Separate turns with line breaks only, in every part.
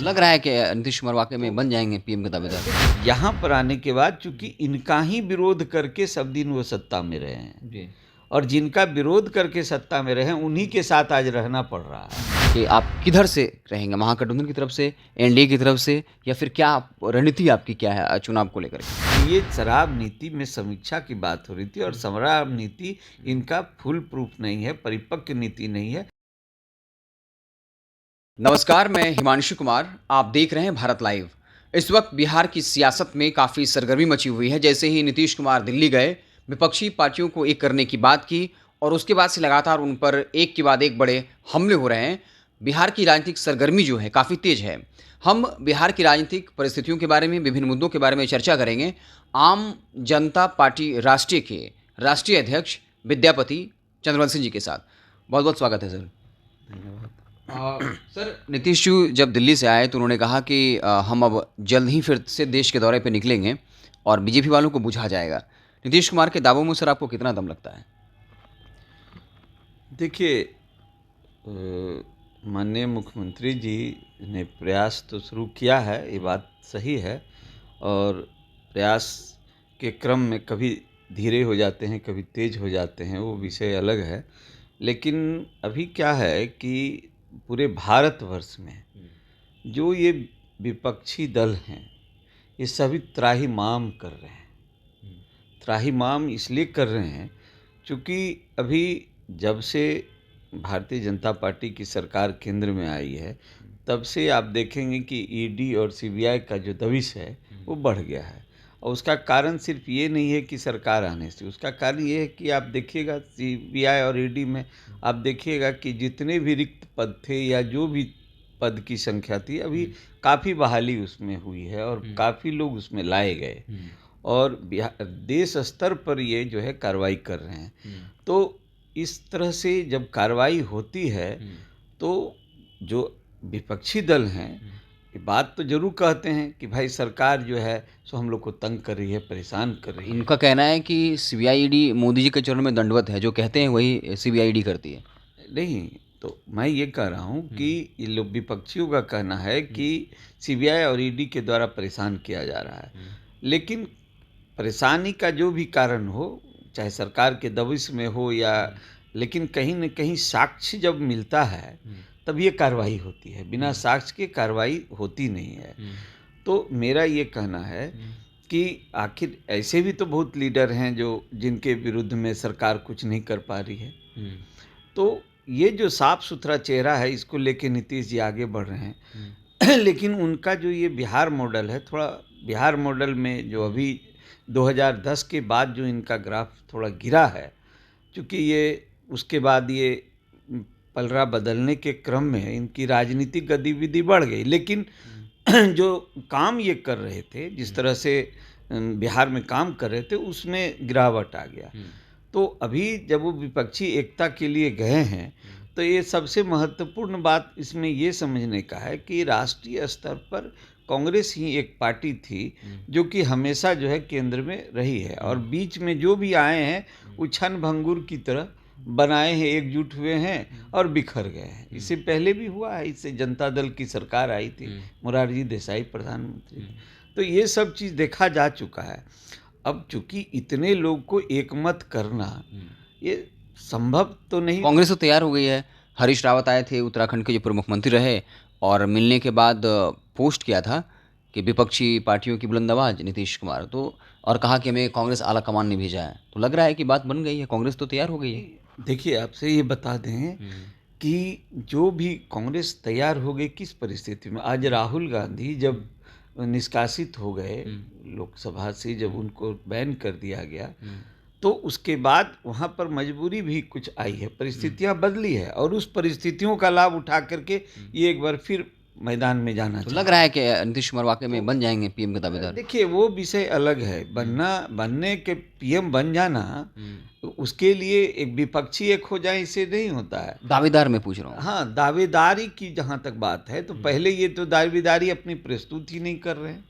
लग रहा है कि नीतीश कुमार वाकई में बन जाएंगे पीएम के दावेदार।
यहाँ पर आने के बाद चूंकि इनका ही विरोध करके सब दिन वो सत्ता में रहे हैं
जी।
और जिनका विरोध करके सत्ता में रहे हैं उन्हीं के साथ आज रहना पड़ रहा है।
कि आप किधर से रहेंगे, महागठबंधन की तरफ से, एनडीए की तरफ से, या फिर क्या रणनीति आपकी क्या है चुनाव को लेकर के?
ये शराब नीति में समीक्षा की बात हो रही थी और शराब नीति इनका फुल प्रूफ नहीं है, परिपक्व नीति नहीं है।
नमस्कार, मैं हिमांशु कुमार, आप देख रहे हैं भारत लाइव। इस वक्त बिहार की सियासत में काफ़ी सरगर्मी मची हुई है। जैसे ही नीतीश कुमार दिल्ली गए, विपक्षी पार्टियों को एक करने की बात की और उसके बाद से लगातार उन पर एक के बाद एक बड़े हमले हो रहे हैं। बिहार की राजनीतिक सरगर्मी जो है काफ़ी तेज है। हम बिहार की राजनीतिक परिस्थितियों के बारे में, विभिन्न मुद्दों के बारे में चर्चा करेंगे आम जनता पार्टी राष्ट्रीय के राष्ट्रीय अध्यक्ष विद्यापति चंद्रवंशी जी के साथ। बहुत बहुत स्वागत है सर। सर, नीतीश जी जब दिल्ली से आए तो उन्होंने कहा कि हम अब जल्द ही फिर से देश के दौरे पे निकलेंगे और बीजेपी वालों को बुझा जाएगा। नीतीश कुमार के दावों में सर आपको कितना दम लगता है?
देखिए, माननीय मुख्यमंत्री जी ने प्रयास तो शुरू किया है, ये बात सही है, और प्रयास के क्रम में कभी धीरे हो जाते हैं, कभी तेज हो जाते हैं, वो विषय अलग है। लेकिन अभी क्या है कि पूरे भारतवर्ष में जो ये विपक्षी दल हैं, ये सभी त्राहिमाम कर रहे हैं। त्राहिमाम इसलिए कर रहे हैं क्योंकि अभी जब से भारतीय जनता पार्टी की सरकार केंद्र में आई है, तब से आप देखेंगे कि ईडी और सीबीआई का जो दबिश है वो बढ़ गया है। और उसका कारण सिर्फ ये नहीं है कि सरकार आने से, उसका कारण ये है कि आप देखिएगा सीबीआई और ईडी में आप देखिएगा कि जितने भी रिक्त पद थे या जो भी पद की संख्या थी, अभी काफ़ी बहाली उसमें हुई है और काफ़ी लोग उसमें लाए गए और देश स्तर पर ये जो है कार्रवाई कर रहे हैं। तो इस तरह से जब कार्रवाई होती है तो जो विपक्षी दल हैं ये बात तो जरूर कहते हैं कि भाई सरकार जो है सो हम लोग को तंग कर रही है, परेशान कर रही है।
उनका कहना है कि सीबीआई ईडी मोदी जी के चरणों में दंडवत है, जो कहते हैं वही सीबीआई ईडी करती है।
नहीं, तो मैं ये कह रहा हूँ कि ये लोग विपक्षियों का कहना है कि सीबीआई और ईडी के द्वारा परेशान किया जा रहा है। लेकिन परेशानी का जो भी कारण हो, चाहे सरकार के दबिश में हो या, लेकिन कहीं न कहीं साक्ष्य जब मिलता है तब ये कार्रवाई होती है, बिना साक्ष्य के कार्रवाई होती नहीं है। तो मेरा ये कहना है कि आखिर ऐसे भी तो बहुत लीडर हैं जो जिनके विरुद्ध में सरकार कुछ नहीं कर पा रही है। तो ये जो साफ सुथरा चेहरा है, इसको लेके नीतीश जी आगे बढ़ रहे हैं। लेकिन उनका जो ये बिहार मॉडल है, थोड़ा बिहार मॉडल में जो अभी 2010 के बाद जो इनका ग्राफ थोड़ा गिरा है, क्योंकि ये उसके बाद ये पलड़ा बदलने के क्रम में इनकी राजनीतिक गतिविधि बढ़ गई। लेकिन जो काम ये कर रहे थे, जिस तरह से बिहार में काम कर रहे थे, उसमें गिरावट आ गया। तो अभी जब वो विपक्षी एकता के लिए गए हैं तो ये सबसे महत्वपूर्ण बात इसमें ये समझने का है कि राष्ट्रीय स्तर पर कांग्रेस ही एक पार्टी थी जो कि हमेशा जो है केंद्र में रही है और बीच में जो भी आए हैं वो क्षण भंगुर की तरह बनाए हैं, एकजुट हुए हैं और बिखर गए हैं। इससे पहले भी हुआ है, इससे जनता दल की सरकार आई थी, मोरारजी देसाई प्रधानमंत्री थे। तो ये सब चीज़ देखा जा चुका है। अब चूंकि इतने लोग को एकमत करना ये संभव तो नहीं।
कांग्रेस तो तैयार हो गई है। हरीश रावत आए थे, उत्तराखंड के जो पूर्व मुख्यमंत्री रहे, और मिलने के बाद पोस्ट किया था कि विपक्षी पार्टियों की बुलंदआवाज नीतीश कुमार, तो और कहा कि हमें कांग्रेस आला कमान ने भेजा है। तो लग रहा है कि बात बन गई है, कांग्रेस तो तैयार हो गई है।
देखिए, आपसे ये बता दें कि जो भी कांग्रेस तैयार हो गई किस परिस्थिति में, आज राहुल गांधी जब निष्कासित हो गए लोकसभा से, जब उनको बैन कर दिया गया, तो उसके बाद वहाँ पर मजबूरी भी कुछ आई है, परिस्थितियाँ बदली है और उस परिस्थितियों का लाभ उठा करके ये एक बार फिर मैदान में जाना
तो लग रहा है कि नीतीश कुमार वाकई में बन जाएंगे पीएम के दावेदार।
देखिए, वो विषय अलग है। बनने के पीएम बन जाना, तो उसके लिए एक विपक्षी एक हो जाए इससे नहीं होता है।
दावेदार मैं पूछ रहा हूँ।
हाँ, दावेदारी की जहाँ तक बात है तो पहले ये तो दावेदारी अपनी प्रस्तुत ही नहीं कर रहे हैं।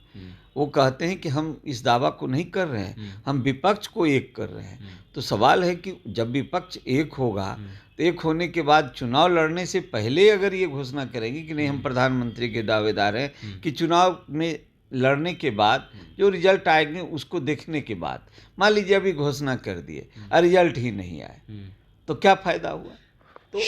वो कहते हैं कि हम इस दावा को नहीं कर रहे हैं, हम विपक्ष को एक कर रहे हैं। तो सवाल है कि जब विपक्ष एक होगा तो एक होने के बाद चुनाव लड़ने से पहले अगर ये घोषणा करेंगे कि नहीं हम प्रधानमंत्री के दावेदार हैं, कि चुनाव में लड़ने के बाद जो रिजल्ट आएंगे उसको देखने के बाद मान लीजिए अभी घोषणा कर दिए और रिजल्ट ही नहीं आए तो क्या फायदा हुआ? तो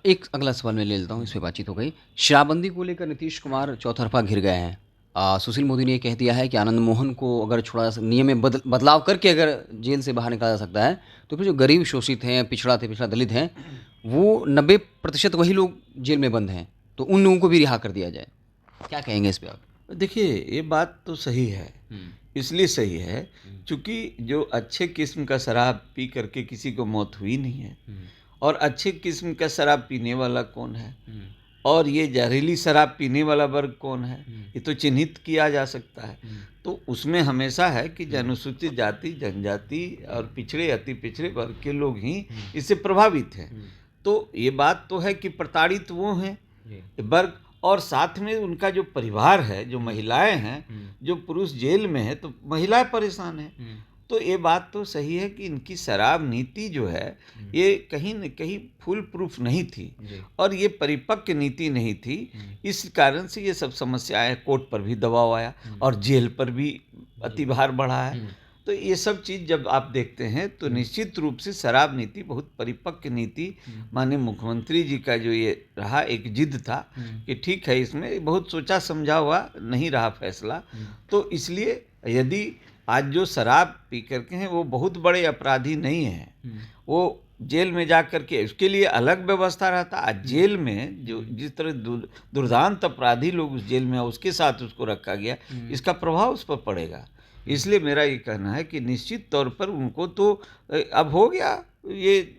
एक अगला सवाल मैं ले लेता हूँ, इस पे बातचीत हो गई। शराबबंदी को लेकर नीतीश कुमार चौतरफा घिर गए हैं। सुशील मोदी ने ये कह दिया है कि आनंद मोहन को अगर छोड़ा नियम में बदलाव करके अगर जेल से बाहर निकाला जा सकता है तो फिर जो गरीब शोषित हैं, पिछड़ा दलित हैं, वो 90% वही लोग जेल में बंद हैं, तो उन लोगों को भी रिहा कर दिया जाए। क्या कहेंगे इस पे आप?
देखिए ये बात तो सही है, इसलिए सही है क्योंकि जो अच्छे किस्म का शराब पी करके किसी को मौत हुई नहीं है, और अच्छे किस्म का शराब पीने वाला कौन है और ये जहरीली शराब पीने वाला वर्ग कौन है, ये तो चिन्हित किया जा सकता है। तो उसमें हमेशा है कि अनुसूचित जाति, जनजाति और पिछड़े अति पिछड़े वर्ग के लोग ही इससे प्रभावित हैं। तो ये बात तो है कि प्रताड़ित वो हैं वर्ग, और साथ में उनका जो परिवार है, जो महिलाएं हैं, जो पुरुष जेल में है तो महिलाएं परेशान हैं। तो ये बात तो सही है कि इनकी शराब नीति जो है ये कहीं न कहीं फुल प्रूफ नहीं थी और ये परिपक्व नीति नहीं थी। इस कारण से ये सब समस्याएं, कोर्ट पर भी दबाव आया और जेल पर भी अतिभार बढ़ा है। तो ये सब चीज़ जब आप देखते हैं तो निश्चित रूप से शराब नीति बहुत परिपक्व नीति, माननीय मुख्यमंत्री जी का जो ये रहा एक जिद था कि ठीक है, इसमें बहुत सोचा समझा हुआ नहीं रहा फैसला। तो इसलिए यदि आज जो शराब पी करके हैं वो बहुत बड़े अपराधी नहीं हैं, वो जेल में जा कर के उसके लिए अलग व्यवस्था रहता। आज जेल में जो जिस तरह दुर्दांत अपराधी लोग उस जेल में है उसके साथ उसको रखा गया, इसका प्रभाव उस पर पड़ेगा। इसलिए मेरा ये कहना है कि निश्चित तौर पर उनको तो अब हो गया, ये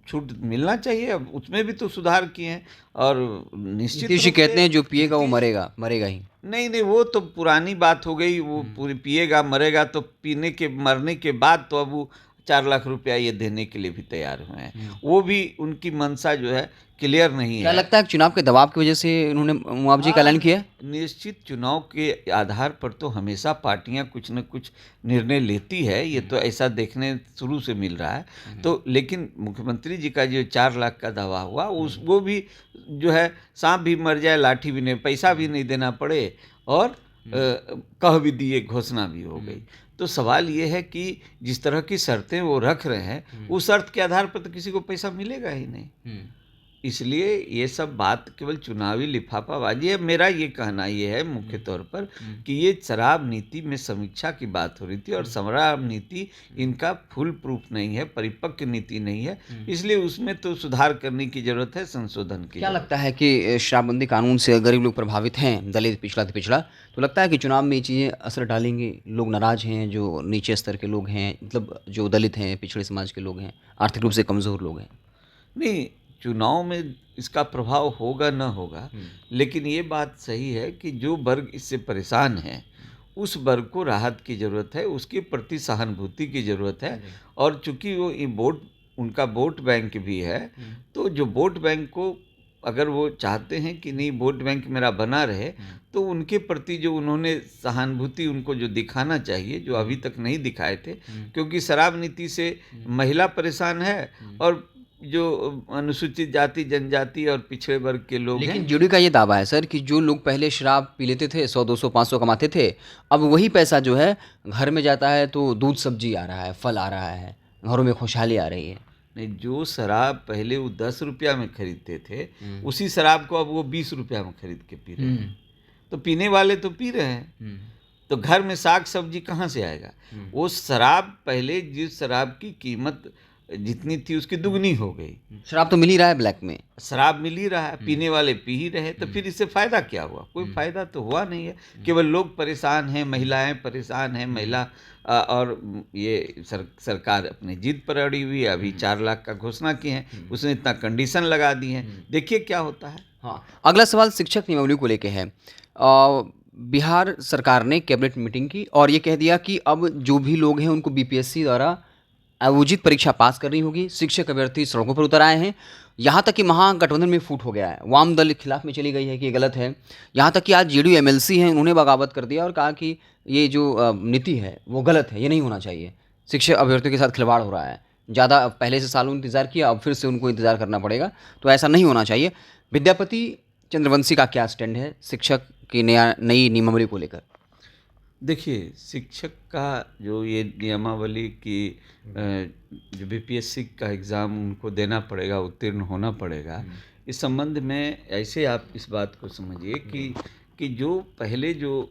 छूट मिलना चाहिए, अब उसमें भी तो सुधार किए हैं। और निश्चित
नीतीश जी कहते हैं जो पिएगा वो मरेगा ही।
नहीं, वो तो पुरानी बात हो गई। वो पूरी पिएगा मरेगा, तो पीने के मरने के बाद तो अब वो 4 लाख रुपया ये देने के लिए भी तैयार हुए हैं। वो भी उनकी मंशा जो है क्लियर नहीं है।
क्या लगता है चुनाव के दबाव की वजह से उन्होंने मुआवजे का ऐलान किया?
निश्चित चुनाव के आधार पर तो हमेशा पार्टियां कुछ न कुछ निर्णय लेती है, ये तो ऐसा देखने शुरू से मिल रहा है। तो लेकिन मुख्यमंत्री जी का जो 4 लाख का दावा हुआ वो भी जो है सांप भी मर जाए लाठी भी नहीं, पैसा भी नहीं देना पड़े और कह भी दिए, घोषणा भी हो गई। तो सवाल ये है कि जिस तरह की शर्तें वो रख रहे हैं उस शर्त के आधार पर तो किसी को पैसा मिलेगा ही नहीं। इसलिए ये सब बात केवल चुनावी लिफाफाबाजी है। मेरा ये कहना ये है मुख्य तौर पर कि ये शराब नीति में समीक्षा की बात हो रही थी और शराब नीति इनका फुल प्रूफ नहीं है, परिपक्व नीति नहीं है, इसलिए उसमें तो सुधार करने की जरूरत है, संशोधन की।
क्या लगता है कि शराबबंदी कानून से गरीब लोग प्रभावित हैं, दलित, पिछड़ा, तो लगता है कि चुनाव में ये चीज़ें असर डालेंगी? लोग नाराज हैं, जो नीचे स्तर के लोग हैं, मतलब जो दलित हैं, पिछड़े समाज के लोग हैं, आर्थिक रूप से कमज़ोर लोग हैं।
नहीं, चुनाव में इसका प्रभाव होगा न होगा, लेकिन ये बात सही है कि जो वर्ग इससे परेशान है उस वर्ग को राहत की ज़रूरत है, उसके प्रति सहानुभूति की ज़रूरत है। और चूंकि वो ये उनका वोट बैंक भी है, तो जो वोट बैंक को अगर वो चाहते हैं कि नहीं वोट बैंक मेरा बना रहे, तो उनके प्रति जो उन्होंने सहानुभूति उनको जो दिखाना चाहिए, जो अभी तक नहीं दिखाए थे, क्योंकि शराब नीति से महिला परेशान है और जो अनुसूचित जाति, जनजाति और पिछड़े वर्ग के लोग हैं।
लेकिन जेडीयू का ये दावा है सर कि जो लोग पहले शराब पी लेते थे, 100, 200, 500 कमाते थे, अब वही पैसा जो है घर में जाता है तो दूध सब्जी आ रहा है, फल आ रहा है, घरों में खुशहाली आ रही है।
नहीं, जो शराब पहले वो 10 रुपया में खरीदते थे, उसी शराब को अब वो 20 रुपया में खरीद के पी रहे हैं। तो पीने वाले तो पी रहे हैं, तो घर में साग सब्जी कहाँ से आएगा? वो शराब पहले जिस शराब की कीमत जितनी थी उसकी दुगनी हो गई।
शराब तो मिल ही रहा है ब्लैक में,
शराब मिल ही रहा है, पीने वाले पी ही रहे, तो फिर इससे फ़ायदा क्या हुआ? कोई फ़ायदा तो हुआ नहीं है। केवल लोग परेशान हैं, महिलाएं परेशान हैं, और ये सरकार अपनी जिद पर अड़ी हुई है। अभी 4 लाख का घोषणा की है, उसने इतना कंडीशन लगा दी है, देखिए क्या होता है।
हाँ, अगला सवाल शिक्षक नियमावली को लेके है। बिहार सरकार ने कैबिनेट मीटिंग की और ये कह दिया कि अब जो भी लोग हैं उनको बीपीएससी द्वारा आयोजित परीक्षा पास करनी होगी। शिक्षक अभ्यर्थी सड़कों पर उतर आए हैं। यहाँ तक कि महागठबंधन में फूट हो गया है। वाम दल के खिलाफ में चली गई है कि ये गलत है। यहाँ तक कि आज जेडीयू एमएलसी हैं, उन्होंने बगावत कर दिया और कहा कि ये जो नीति है वो गलत है, ये नहीं होना चाहिए। शिक्षक अभ्यर्थियों के साथ खिलवाड़ हो रहा है। ज़्यादा पहले से सालों इंतज़ार किया, अब फिर से उनको इंतज़ार करना पड़ेगा, तो ऐसा नहीं होना चाहिए। विद्यापति चंद्रवंशी का क्या स्टैंड है शिक्षक की नई नियमावली को लेकर?
देखिए, शिक्षक का जो ये नियमावली की जो बीपीएससी का एग्ज़ाम उनको देना पड़ेगा, उत्तीर्ण होना पड़ेगा, इस संबंध में ऐसे आप इस बात को समझिए कि जो पहले जो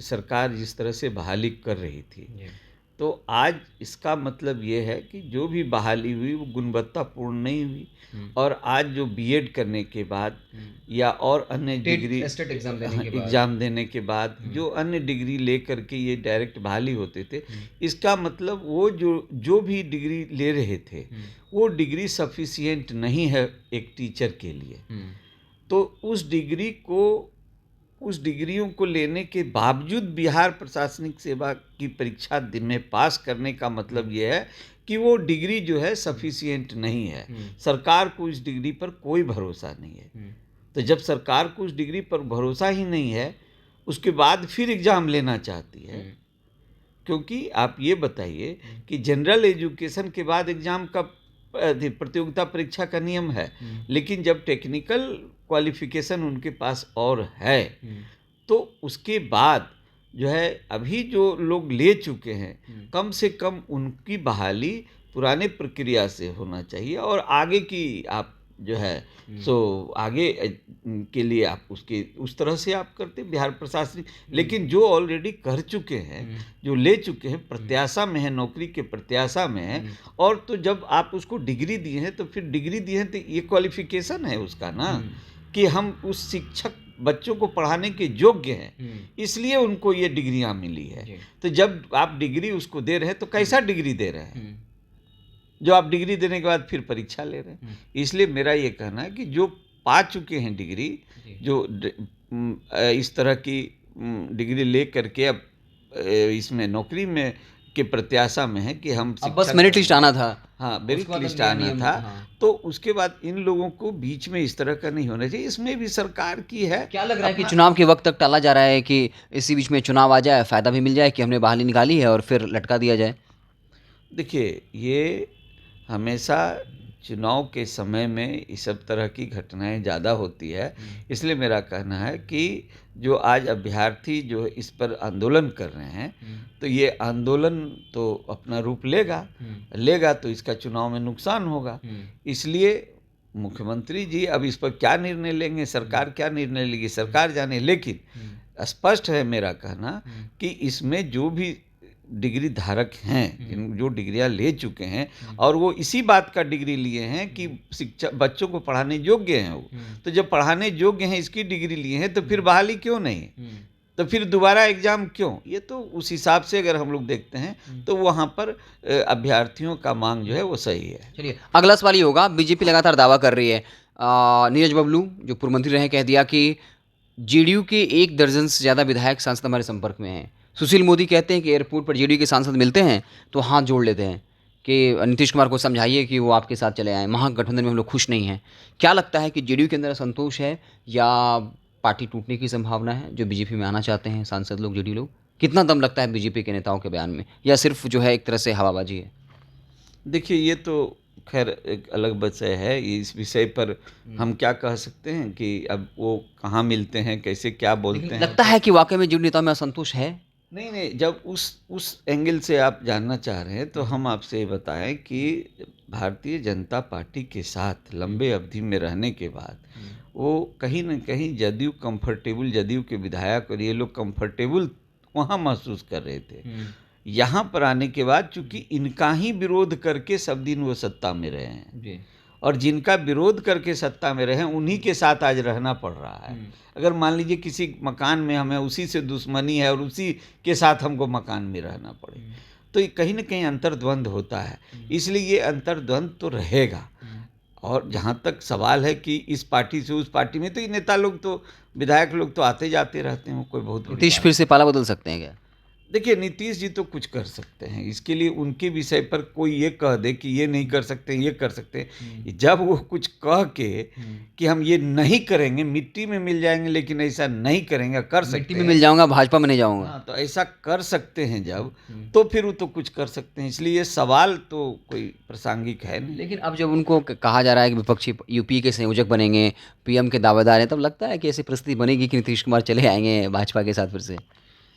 सरकार जिस तरह से बहाली कर रही थी, तो आज इसका मतलब ये है कि जो भी बहाली हुई वो गुणवत्तापूर्ण नहीं हुई। और आज जो बीएड करने के बाद या और अन्य डिग्री एग्ज़ाम देने के बाद जो अन्य डिग्री ले करके ये डायरेक्ट बहाली होते थे, इसका मतलब वो जो भी डिग्री ले रहे थे वो डिग्री सफिशिएंट नहीं है एक टीचर के लिए। तो उस डिग्रियों को लेने के बावजूद बिहार प्रशासनिक सेवा की परीक्षा में पास करने का मतलब ये है कि वो डिग्री जो है सफिशिएंट नहीं है। सरकार को इस डिग्री पर कोई भरोसा नहीं है। तो जब सरकार को उस डिग्री पर भरोसा ही नहीं है, उसके बाद फिर एग्ज़ाम लेना चाहती है। क्योंकि आप ये बताइए कि जनरल एजुकेशन के बाद एग्ज़ाम का प्रतियोगिता परीक्षा का नियम है, लेकिन जब टेक्निकल क्वालिफिकेशन उनके पास और है, तो उसके बाद जो है अभी जो लोग ले चुके हैं, कम से कम उनकी बहाली पुराने प्रक्रिया से होना चाहिए और आगे की आप जो है सो आगे के लिए आप उसके उस तरह से आप करते बिहार प्रशासनिक। लेकिन जो ऑलरेडी कर चुके हैं, जो ले चुके हैं, प्रत्याशा में है, नौकरी के प्रत्याशा में है, और तो जब आप उसको डिग्री दिए हैं तो फिर डिग्री दिए हैं तो ये क्वालिफिकेशन है उसका ना, कि हम उस शिक्षक बच्चों को पढ़ाने के योग्य हैं, इसलिए उनको ये डिग्रियां मिली है। तो जब आप डिग्री उसको दे रहे हैं तो कैसा डिग्री दे रहे हैं, जो आप डिग्री देने के बाद फिर परीक्षा ले रहे हैं। इसलिए मेरा ये कहना है कि जो पा चुके हैं डिग्री, जो इस तरह की डिग्री ले करके अब इसमें नौकरी में के प्रत्याशा में है कि हम
बस मेरिट लिस्ट आना था,
हाँ मेरिट लिस्ट आना था, तो उसके बाद इन लोगों को बीच में इस तरह का नहीं होना चाहिए। इसमें भी सरकार की है।
क्या लग रहा है कि चुनाव के वक्त तक टाला जा रहा है कि इसी बीच में चुनाव आ जाए, फ़ायदा भी मिल जाए कि हमने बहाली निकाली है और फिर लटका दिया जाए?
देखिए, ये हमेशा चुनाव के समय में इस सब तरह की घटनाएं ज़्यादा होती है। इसलिए मेरा कहना है कि जो आज अभ्यर्थी जो इस पर आंदोलन कर रहे हैं, तो ये आंदोलन तो अपना रूप लेगा तो इसका चुनाव में नुकसान होगा। इसलिए मुख्यमंत्री जी अब इस पर क्या निर्णय लेंगे, सरकार क्या निर्णय लेगी, सरकार जाने। लेकिन स्पष्ट है मेरा कहना कि इसमें जो भी डिग्री धारक हैं, जो डिग्रियां ले चुके हैं और वो इसी बात का डिग्री लिए हैं कि शिक्षा बच्चों को पढ़ाने योग्य हैं वो, तो जब पढ़ाने योग्य हैं, इसकी डिग्री लिए हैं, तो फिर बहाली क्यों नहीं, तो फिर दोबारा एग्जाम क्यों? ये तो उस हिसाब से अगर हम लोग देखते हैं तो वहाँ पर अभ्यर्थियों का मांग जो है वो सही है।
चलिए, अगला सवाल ये होगा, बीजेपी लगातार दावा कर रही है, नीरज बबलू जो पूर्व मंत्री रहे कह दिया कि जेडीयू के 1 दर्जन से ज़्यादा विधायक सांसद हमारे संपर्क में हैं। सुशील मोदी कहते हैं कि एयरपोर्ट पर जेडीयू के सांसद मिलते हैं तो हाथ जोड़ लेते हैं कि नीतीश कुमार को समझाइए कि वो आपके साथ चले आएँ, महागठबंधन में हम लोग खुश नहीं हैं। क्या लगता है कि जेडीयू के अंदर असंतोष है या पार्टी टूटने की संभावना है, जो बीजेपी में आना चाहते हैं सांसद लोग, जेडीयू लोग? कितना दम लगता है बीजेपी के नेताओं के बयान में, या सिर्फ जो है एक तरह से हवाबाजी है?
देखिए, ये तो खैर एक अलग विषय है। इस विषय पर हम क्या कह सकते हैं कि अब वो कहाँ मिलते हैं, कैसे क्या बोलते हैं।
लगता है कि वाकई में जेडीयू नेताओं में असंतोष है?
नहीं, जब उस एंगल से आप जानना चाह रहे हैं तो हम आपसे ये बताएं कि भारतीय जनता पार्टी के साथ लंबे अवधि में रहने के बाद वो कहीं न कहीं जदयू के विधायक और ये लोग कंफर्टेबल वहाँ महसूस कर रहे थे। यहाँ पर आने के बाद चूंकि इनका ही विरोध करके सब दिन वो सत्ता में रहे हैं, और जिनका विरोध करके सत्ता में रहे उन्हीं के साथ आज रहना पड़ रहा है। अगर मान लीजिए किसी मकान में हमें उसी से दुश्मनी है और उसी के साथ हमको मकान में रहना पड़े, तो कहीं ना कहीं अंतर्द्वंद होता है। इसलिए ये अंतर्द्वंद तो रहेगा। और जहाँ तक सवाल है कि इस पार्टी से उस पार्टी में, तो ये नेता लोग तो, विधायक लोग तो आते जाते रहते हैं, कोई बहुत
नीतीश फिर से पाला बदल सकते हैं क्या?
देखिए, नीतीश जी तो कुछ कर सकते हैं, इसके लिए उनके विषय पर कोई ये कह दे कि ये नहीं कर सकते, ये कर सकते हैं। जब वो कुछ कह के कि हम ये नहीं करेंगे, मिट्टी में मिल जाएंगे लेकिन ऐसा नहीं करेंगे, कर
मिट्टी
सकते
में
हैं।
मिल जाऊंगा, भाजपा में नहीं जाऊंगा।
हाँ, तो ऐसा कर सकते हैं जब, तो फिर वो तो कुछ कर सकते हैं। इसलिए ये सवाल तो कोई प्रासंगिक है नहीं।
लेकिन अब जब उनको कहा जा रहा है कि विपक्षी यूपी के संयोजक बनेंगे, पीएम के दावेदार हैं, तब लगता है कि ऐसी परिस्थिति बनेगी कि नीतीश कुमार चले आएंगे भाजपा के साथ फिर से।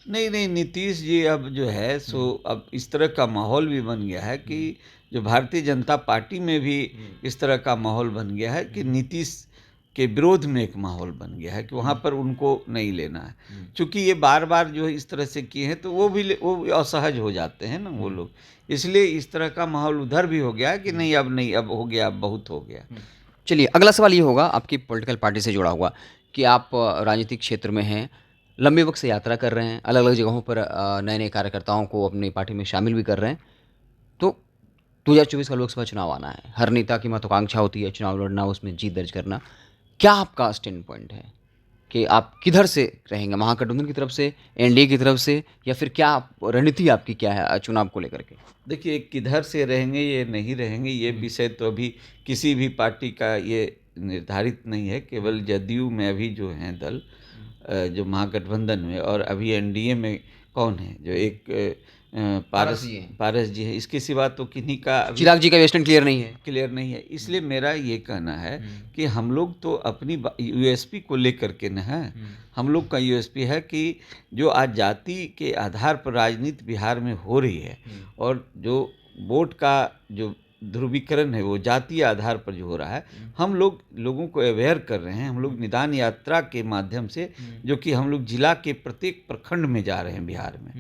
नहीं नहीं, नीतीश जी अब जो है सो अब इस तरह का माहौल भी बन गया है कि जो भारतीय जनता पार्टी में भी इस तरह का माहौल बन गया है कि नीतीश के विरोध में एक माहौल बन गया है कि वहाँ पर उनको नहीं लेना है। चूँकि ये बार बार जो है इस तरह से किए हैं तो वो भी असहज हो जाते हैं ना वो लोग, इसलिए इस तरह का माहौल उधर भी हो गया है कि नहीं, अब हो गया, अब बहुत हो गया।
चलिए, अगला सवाल ये होगा आपकी पॉलिटिकल पार्टी से जुड़ा हुआ कि आप राजनीतिक क्षेत्र में हैं, लंबे वक्त से यात्रा कर रहे हैं, अलग अलग जगहों पर नए नए कार्यकर्ताओं को अपनी पार्टी में शामिल भी कर रहे हैं। तो 2024 का लोकसभा चुनाव आना है, हर नेता की महत्वाकांक्षा होती है चुनाव लड़ना, उसमें जीत दर्ज करना। क्या आपका स्टैंड पॉइंट है कि आप किधर से रहेंगे, महागठबंधन की तरफ से, एनडीए की तरफ से, या फिर क्या रणनीति आपकी क्या है चुनाव को लेकर के?
देखिए, किधर से रहेंगे ये नहीं रहेंगे ये विषय तो अभी किसी भी पार्टी का ये निर्धारित नहीं है। केवल जदयू में अभी जो हैं दल जो महागठबंधन में, और अभी एनडीए में कौन है जो एक पारस जी है, इसके सिवा तो किन्हीं का अभी
चिराग जी का वेस्टर्न क्लियर नहीं है।
क्लियर नहीं है। इसलिए मेरा ये कहना है कि हम लोग तो अपनी यूएसपी को लेकर के न हैं। हम लोग का यूएसपी है कि जो आज जाति के आधार पर राजनीति बिहार में हो रही है और जो वोट का जो ध्रुवीकरण है वो जातीय आधार पर जो हो रहा है, हम लोग लोगों को अवेयर कर रहे हैं। हम लोग निदान यात्रा के माध्यम से, जो कि हम लोग जिला के प्रत्येक प्रखंड में जा रहे हैं बिहार में,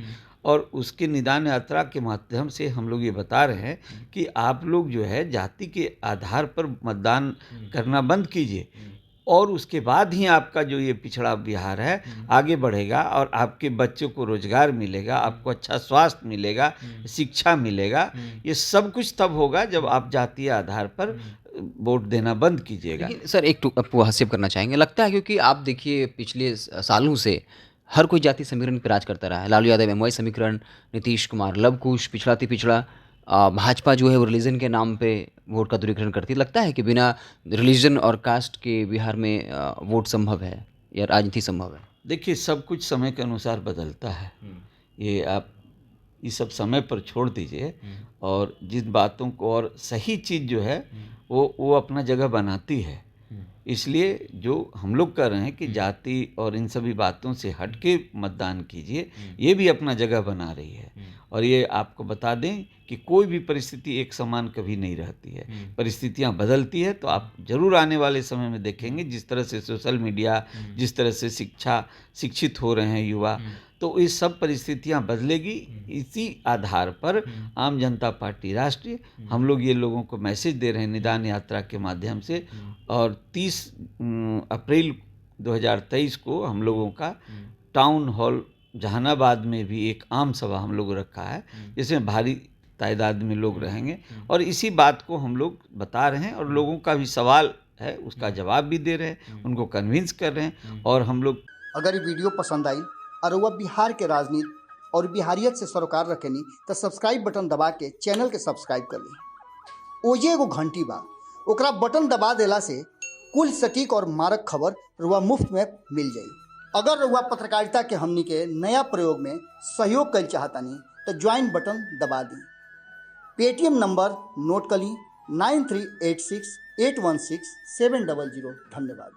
और उसके निदान यात्रा के माध्यम से हम लोग ये बता रहे हैं कि आप लोग जो है जाति के आधार पर मतदान करना बंद कीजिए, और उसके बाद ही आपका जो ये पिछड़ा बिहार है आगे बढ़ेगा और आपके बच्चों को रोजगार मिलेगा, आपको अच्छा स्वास्थ्य मिलेगा, शिक्षा मिलेगा। ये सब कुछ तब होगा जब आप जातीय आधार पर वोट देना बंद कीजिएगा।
लेकिन सर, एक आपको हास्य करना चाहेंगे, लगता है क्योंकि आप देखिए पिछले सालों से हर कोई जाति समीकरण पर राज करता रहा है। लालू यादव एमवाई समीकरण, नीतीश कुमार लव कुश, पिछड़ा ती पिछड़ा, भाजपा जो है वो रिलीजन के नाम पे वोट का ध्रुवीकरण करती है। लगता है कि बिना रिलीजन और कास्ट के बिहार में वोट संभव है या राजनीति संभव है?
देखिए, सब कुछ समय के अनुसार बदलता है। ये आप ये सब समय पर छोड़ दीजिए, और जिन बातों को, और सही चीज़ जो है वो अपना जगह बनाती है। इसलिए जो हम लोग कर रहे हैं कि जाति और इन सभी बातों से हट के मतदान कीजिए, ये भी अपना जगह बना रही है। और ये आपको बता दें कि कोई भी परिस्थिति एक समान कभी नहीं रहती है, परिस्थितियां बदलती है। तो आप जरूर आने वाले समय में देखेंगे जिस तरह से सोशल मीडिया, जिस तरह से शिक्षित हो रहे हैं युवा, तो ये सब परिस्थितियां बदलेगी। इसी आधार पर आम जनता पार्टी राष्ट्रीय हम लोग ये लोगों को मैसेज दे रहे हैं निदान यात्रा के माध्यम से, और 30 अप्रैल 2023 को हम लोगों का टाउन हॉल जहानाबाद में भी एक आम सभा हम लोग रखा है, जिसमें भारी तादाद में लोग रहेंगे, और इसी बात को हम लोग बता रहे हैं, और लोगों का भी सवाल है उसका जवाब भी दे रहे हैं, उनको कन्विंस कर रहे हैं। और हम लोग,
अगर ये वीडियो पसंद आई और वह बिहार के राजनीति और बिहारियत से सरोकार रखेनी तो सब्सक्राइब बटन दबा के चैनल के सब्सक्राइब कर ली। ओजे एगो घंटी बा, ओकरा बटन दबा देला से कुल सटीक और मारक खबर रुआ मुफ्त में मिल जाई। अगर रुआ पत्रकारिता के हमनी के नया प्रयोग में सहयोग कर चाहतानी तो ज्वाइन बटन दबा दी। पेटीएम नंबर नोट कर ली 9386816700। धन्यवाद।